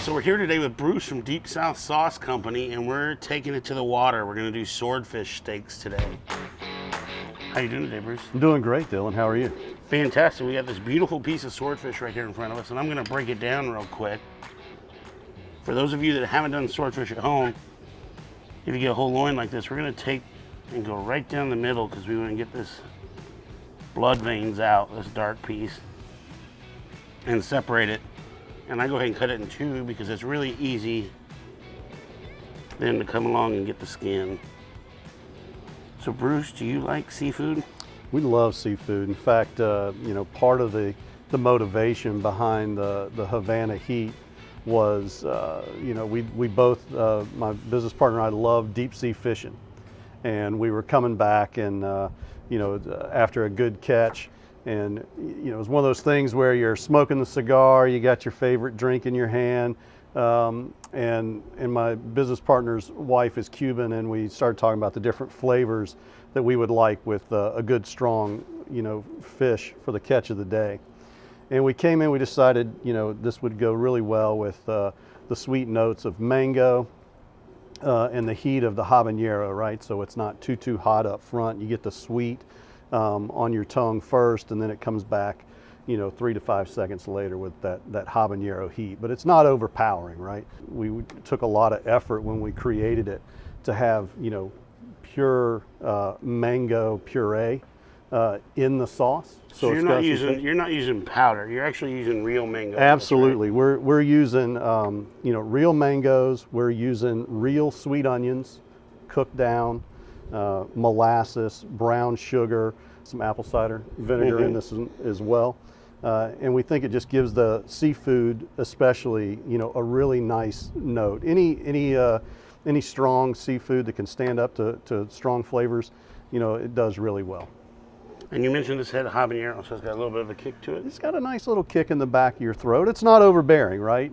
So we're here today with Bruce from Deep South Sauce Company, and we're taking it to the water. We're gonna do swordfish steaks today. How you doing today, Bruce? I'm doing great, Dylan. How are you? Fantastic. We got this beautiful piece of swordfish right here in front of us, and I'm gonna break it down real quick. For those of you that haven't done swordfish at home, if you get a whole loin like this, we're gonna take and go right down the middle because we want to get this blood veins out, this dark piece, and separate it. And I go ahead and cut it in two because it's really easy then to come along and get the skin. So Bruce, do you like seafood? We love seafood. In fact, part of the motivation behind the Havana Heat was, we both, my business partner and I, love deep sea fishing. And we were coming back and, after a good catch, and it was one of those things where you're smoking the cigar, you got your favorite drink in your hand, and my business partner's wife is Cuban, and we started talking about the different flavors that we would like with a good strong, fish for the catch of the day. And we came in, we decided, this would go really well with the sweet notes of mango and the heat of the habanero, right? So it's not too hot up front. You get the sweet on your tongue first, and then it comes back, 3 to 5 seconds later with that habanero heat. But it's not overpowering, right? We took a lot of effort when we created it to have, pure mango puree in the sauce. So you're not using powder. You're actually using real mango. Absolutely, right? We're using real mangoes. We're using real sweet onions, cooked down. Molasses, brown sugar, some apple cider vinegar in this as well. And we think it just gives the seafood especially, a really nice note. Any strong seafood that can stand up to strong flavors, it does really well. And you mentioned this had a habanero, so it's got a little bit of a kick to it. It's got a nice little kick in the back of your throat. It's not overbearing, right?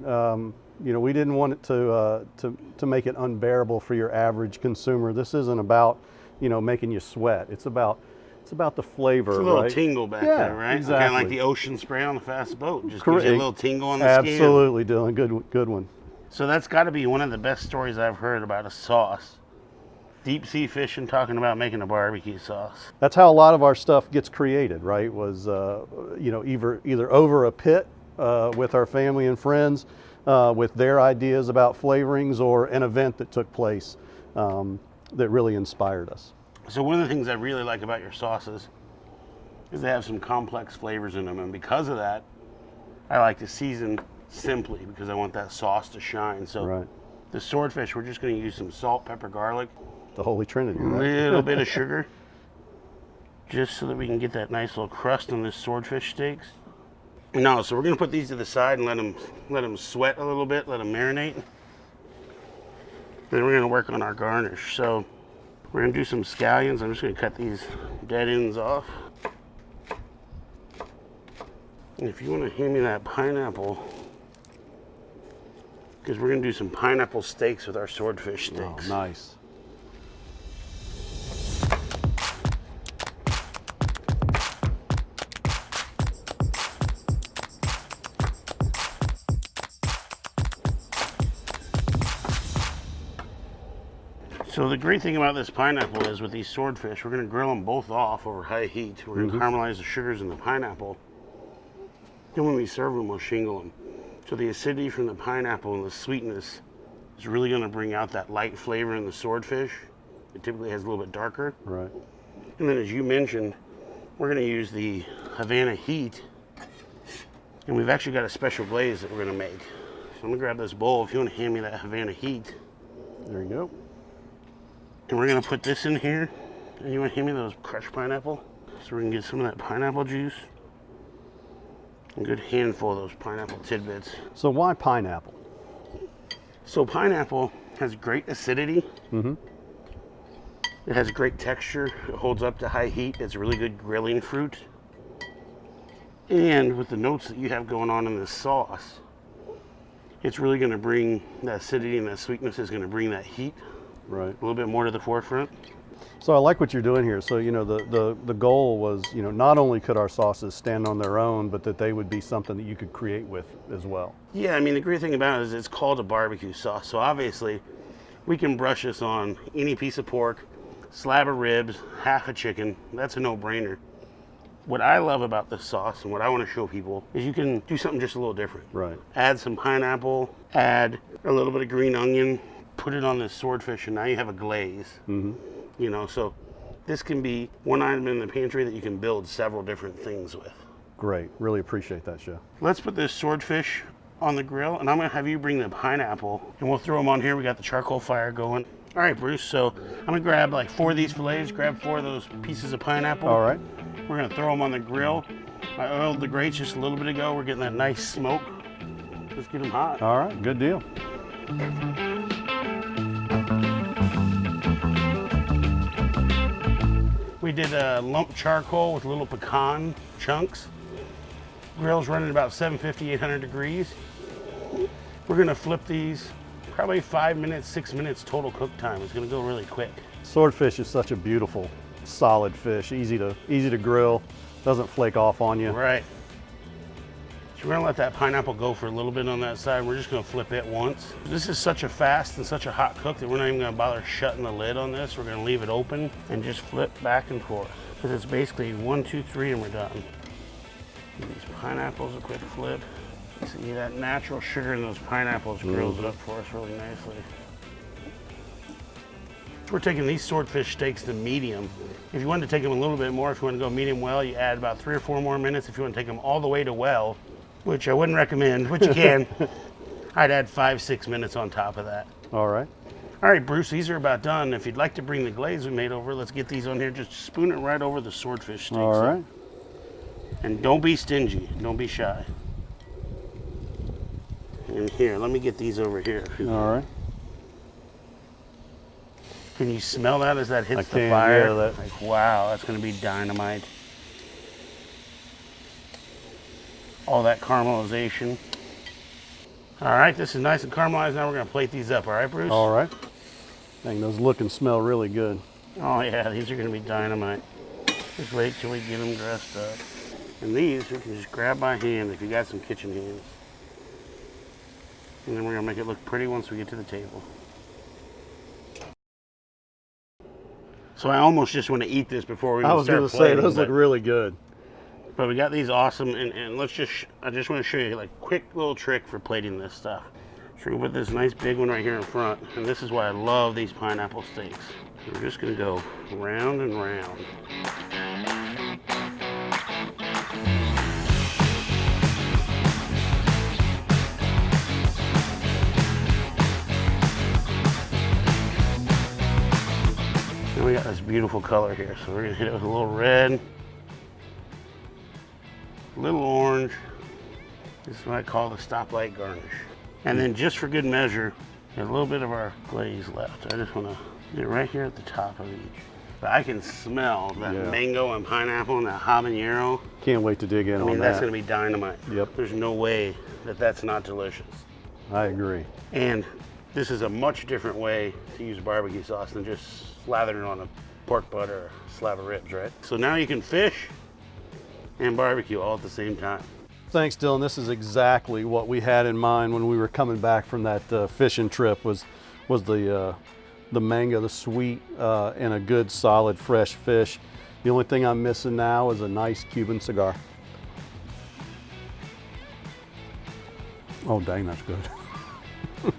We didn't want it to make it unbearable for your average consumer. This isn't about, making you sweat. It's about the flavor, it's a little right? tingle back there, right? Exactly. Kind of like the ocean spray on the fast boat. Just Correct. gives you a little tingle on the skin. Absolutely, Dylan. Good one. So that's got to be one of the best stories I've heard about a sauce. Deep sea fishing, talking about making a barbecue sauce. That's how a lot of our stuff gets created, right? Was either over a pit with our family and friends, with their ideas about flavorings, or an event that took place that really inspired us. So one of the things I really like about your sauces is they have some complex flavors in them, and because of that, I like to season simply because I want that sauce to shine. So right. The swordfish, we're just going to use some salt, pepper, garlic, the Holy Trinity, a right? little bit of sugar, just so that we can get that nice little crust on this swordfish steaks. No, so we're going to put these to the side and let them sweat a little bit, let them marinate. Then we're going to work on our garnish. So we're going to do some scallions. I'm just going to cut these dead ends off. And if you want to hand me that pineapple, because we're going to do some pineapple steaks with our swordfish steaks. Oh, nice. So the great thing about this pineapple is with these swordfish, we're going to grill them both off over high heat. We're going to caramelize the sugars in the pineapple. Then when we serve them, we'll shingle them. So the acidity from the pineapple and the sweetness is really going to bring out that light flavor in the swordfish. It typically has a little bit darker. Right. And then as you mentioned, we're going to use the Havana Heat. And we've actually got a special glaze that we're going to make. So I'm going to grab this bowl. If you want to hand me that Havana Heat. There you go. And we're going to put this in here. And you want to hand me those crushed pineapple? So we can get some of that pineapple juice. A good handful of those pineapple tidbits. So why pineapple? So pineapple has great acidity. It has great texture. It holds up to high heat. It's a really good grilling fruit. And with the notes that you have going on in this sauce, it's really going to bring that acidity, and that sweetness is going to bring that heat Right. a little bit more to the forefront. So I like what you're doing here. So, you know, the goal was, you know, not only could our sauces stand on their own, but that they would be something that you could create with as well. Yeah, I mean, the great thing about it is it's called a barbecue sauce. So obviously, we can brush this on any piece of pork, slab of ribs, half a chicken. That's a no-brainer. What I love about this sauce and what I want to show people is you can do something just a little different. Right. Add some pineapple, add a little bit of green onion, put it on this swordfish, and now you have a glaze. Mm-hmm. You know, so this can be one item in the pantry that you can build several different things with. Great. Really appreciate that, Chef. Let's put this swordfish on the grill, and I'm going to have you bring the pineapple, and we'll throw them on here. We got the charcoal fire going. All right, Bruce, so I'm going to grab like 4 of these fillets, grab 4 of those pieces of pineapple. All right. We're going to throw them on the grill. I oiled the grates just a little bit ago. We're getting that nice smoke. Let's get them hot. All right. Good deal. We did lump charcoal with little pecan chunks. Grill's running about 750, 800 degrees. We're gonna flip these, probably 5 minutes, 6 minutes total cook time. It's gonna go really quick. Swordfish is such a beautiful, solid fish. Easy to grill. Doesn't flake off on you. Right. So we're gonna let that pineapple go for a little bit on that side. We're just gonna flip it once. This is such a fast and such a hot cook that we're not even gonna bother shutting the lid on this. We're gonna leave it open and just flip back and forth. Because it's basically 1, 2, 3 and we're done. Give these pineapples a quick flip. See that natural sugar in those pineapples grills it up for us really nicely. We're taking these swordfish steaks to medium. If you wanted to take them a little bit more, if you want to go medium well, you add about 3 or 4 more minutes. If you want to take them all the way to well, which I wouldn't recommend, but you can, I'd add 5, 6 minutes on top of that. All right. All right, Bruce, these are about done. If you'd like to bring the glaze we made over, let's get these on here. Just spoon it right over the swordfish steaks. All right. And don't be stingy. Don't be shy. And here, let me get these over here. All right. Can you smell that as that hits I the can, fire? yeah, that- Like, wow, that's going to be dynamite. All that caramelization. All right, this is nice and caramelized. Now we're going to plate these up. All right, Bruce? All right. Dang, those look and smell really good. Oh, yeah, these are going to be dynamite. Just wait till we get them dressed up. And these, we can just grab by hand if you got some kitchen hands. And then we're going to make it look pretty once we get to the table. So I almost just want to eat this before we I was start going to say, plating, those look really good. But we got these awesome, and let's just, I just want to show you like a quick little trick for plating this stuff. So we're going to put this nice big one right here in front, and this is why I love these pineapple steaks. We're just going to go round and round. And we got this beautiful color here, so we're going to hit it with a little red, a little orange. This is what I call the stoplight garnish. And then just for good measure, there's a little bit of our glaze left. I just want to get it right here at the top of each. But I can smell that mango and pineapple and that habanero. Can't wait to dig in on that. I mean, that's going to be dynamite. Yep. There's no way that that's not delicious. I agree. And this is a much different way to use barbecue sauce than just slathering it on a pork butt or a slab of ribs, right? So now you can fish and barbecue all at the same time. Thanks, Dylan. This is exactly what we had in mind when we were coming back from that fishing trip. Was the mango, the sweet, and a good solid fresh fish. The only thing I'm missing now is a nice Cuban cigar. Oh, dang, that's good.